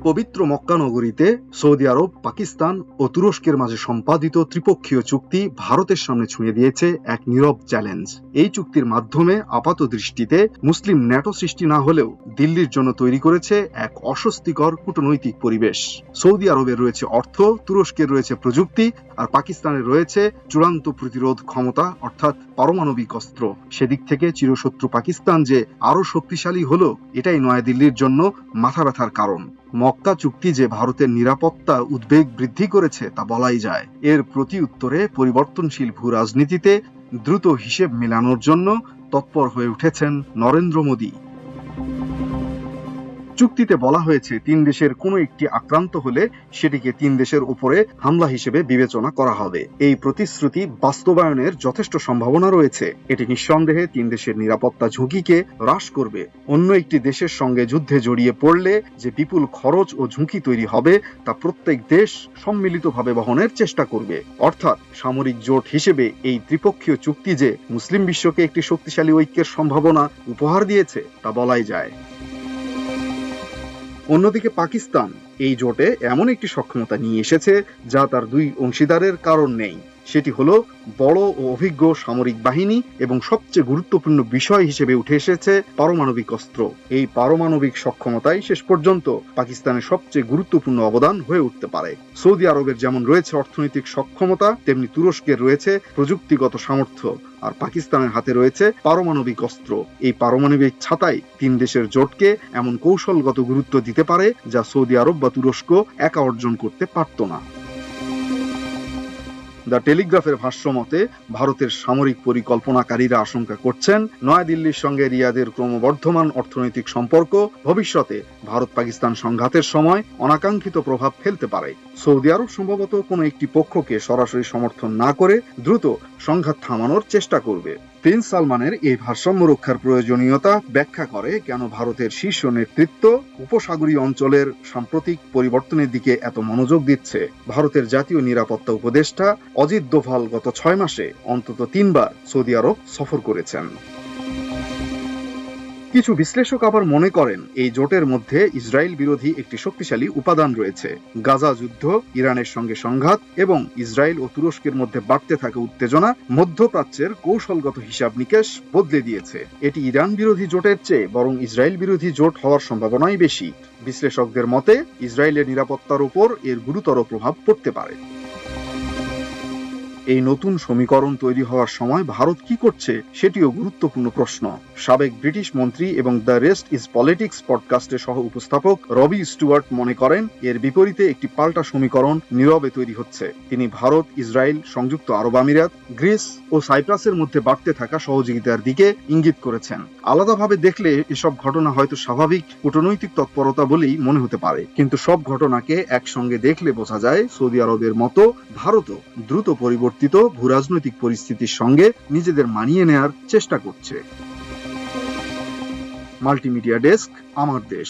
পবিত্র মক্কা নগরীতে সৌদি আরব, পাকিস্তান ও তুরস্কের মাঝে সম্পাদিত ত্রিপক্ষীয় চুক্তি ভারতের সামনে ছুঁয়ে দিয়েছে এক নীরব চ্যালেঞ্জ। এই চুক্তির মাধ্যমে আপাত দৃষ্টিতে মুসলিম ন্যাটো সৃষ্টি না হলেও দিল্লির জন্য তৈরি করেছে এক অস্বস্তিকর কূটনৈতিক পরিবেশ। সৌদি আরবের রয়েছে অর্থ, তুরস্কের রয়েছে প্রযুক্তি, আর পাকিস্তানের রয়েছে চূড়ান্ত প্রতিরোধ ক্ষমতা অর্থাৎ পারমাণবিক অস্ত্র। সেদিক থেকে চিরশত্রু পাকিস্তান যে আরো শক্তিশালী হলো, এটাই নয়াদিল্লির জন্য মাথা ব্যথার কারণ। মক্কা চুক্তি যে ভারতের নিরাপত্তা উদ্বেগ বৃদ্ধি করেছে তা বলাই যায়। এর প্রতি উত্তরে পরিবর্তনশীল ভূ রাজনীতিতে দ্রুত হিসেব মেলানোর জন্য তৎপর হয়ে উঠেছেন নরেন্দ্র মোদী। চুক্তিতে বলা হয়েছে তিন দেশের কোনো একটি আক্রান্ত হলে সেটিকে তিন দেশের উপরে হামলা হিসেবে বিবেচনা করা হবে। এই প্রতিশ্রুতি বাস্তবায়নের যথেষ্ট সম্ভাবনা রয়েছে। এটি নিঃসন্দেহে তিন দেশের নিরাপত্তা ঝুঁকিকে হ্রাস করবে। অন্য একটি দেশের সঙ্গে যুদ্ধে জড়িয়ে পড়লে যে বিপুল খরচ ও ঝুঁকি তৈরি হবে তা প্রত্যেক দেশ সম্মিলিতভাবে বহনের চেষ্টা করবে। অর্থাৎ সামরিক জোট হিসেবে এই ত্রিপক্ষীয় চুক্তি যে মুসলিম বিশ্বকে একটি শক্তিশালী ঐক্যের সম্ভাবনা উপহার দিয়েছে তা বলাই যায়। অন্যদিকে পাকিস্তান এই জোটে এমন একটি সক্ষমতা নিয়ে এসেছে যা তার দুই অংশীদারের কারণ নেই। সেটি হলো বড় ও অভিজ্ঞ সামরিক বাহিনী এবং সবচেয়ে গুরুত্বপূর্ণ বিষয় হিসেবে উঠে এসেছে পারমাণবিক অস্ত্র। এই পারমাণবিক সক্ষমতাই শেষ পর্যন্ত পাকিস্তানের সবচেয়ে গুরুত্বপূর্ণ অবদান হয়ে উঠতে পারে। সৌদি আরবের যেমন রয়েছে অর্থনৈতিক সক্ষমতা, তেমনি তুরস্কের রয়েছে প্রযুক্তিগত সামর্থ্য, আর পাকিস্তানের হাতে রয়েছে পারমাণবিক অস্ত্র। এই পারমাণবিক ছাতায় তিন দেশের জোটকে এমন কৌশলগত গুরুত্ব দিতে পারে যা সৌদি আরব বা তুরস্ক একা অর্জন করতে পারত না। দ্য টেলিগ্রাফের ভাষ্য মতে ভারতের সামরিক পরিকল্পনাকারীরা আশঙ্কা করছেন নয়াদিল্লির সঙ্গে রিয়াদের ক্রমবর্ধমান অর্থনৈতিক সম্পর্ক ভবিষ্যতে ভারত পাকিস্তান সংঘাতের সময় অনাকাঙ্ক্ষিত প্রভাব ফেলতে পারে। সৌদি আরব সম্ভবত কোনো একটি পক্ষকে সরাসরি সমর্থন না করে দ্রুত সংঘাত থামানোর চেষ্টা করবে। প্রিন্স সালমানের এই ভারসাম্য রক্ষার প্রয়োজনীয়তা ব্যাখ্যা করে কেন ভারতের শীর্ষ নেতৃত্ব উপসাগরীয় অঞ্চলের সাম্প্রতিক পরিবর্তনের দিকে এত মনোযোগ দিচ্ছে। ভারতের জাতীয় নিরাপত্তা উপদেষ্টা অজিত দোভাল গত 6 মাসে অন্তত 3 বার সৌদি আরব সফর করেছেন। কিছু বিশ্লেষক আবার মনে করেন এই জোটের মধ্যে ইসরায়েল বিরোধী একটি শক্তিশালী উপাদান রয়েছে। গাজা যুদ্ধ, ইরানের সঙ্গে সংঘাত এবং ইসরায়েল ও তুরস্কের মধ্যে বাড়তে থাকা উত্তেজনা মধ্যপ্রাচ্যের কৌশলগত হিসাব নিকেশ বদলে দিয়েছে। এটি ইরান বিরোধী জোটের চেয়ে বরং ইসরায়েল বিরোধী জোট হওয়ার সম্ভাবনাই বেশি। বিশ্লেষকদের মতে ইসরায়েলের নিরাপত্তার উপর এর গুরুতর প্রভাব পড়তে পারে। এই নতুন সমীকরণ তৈরি হওয়ার সময় ভারত কি করছে সেটিও গুরুত্বপূর্ণ প্রশ্ন। সাবেক ব্রিটিশ মন্ত্রী এবং দ্য রেস্ট ইজ পলিটিক্স পডকাস্টের সহ উপস্থাপক রবি স্টুয়ার্ট মনে করেন এর বিপরীতে একটি পাল্টা সমীকরণ নীরবে তৈরি হচ্ছে। তিনি ভারত, ইসরায়েল, সংযুক্ত আরব আমিরাত, গ্রিস ও সাইপ্রাসের মধ্যে বাড়তে থাকা সহযোগিতার দিকে ইঙ্গিত করেছেন। আলাদাভাবে দেখলে এসব ঘটনা হয়তো স্বাভাবিক কূটনৈতিক তৎপরতা বলেই মনে হতে পারে, কিন্তু সব ঘটনাকে একসঙ্গে দেখলে বোঝা যায় সৌদি আরবের মতো ভারতও দ্রুত পরিবর্তিত ভূরাজনৈতিক পরিস্থিতির সঙ্গে নিজেদের মানিয়ে নেয়ার চেষ্টা করছে। মাল্টিমিডিয়া ডেস্ক, আমার দেশ।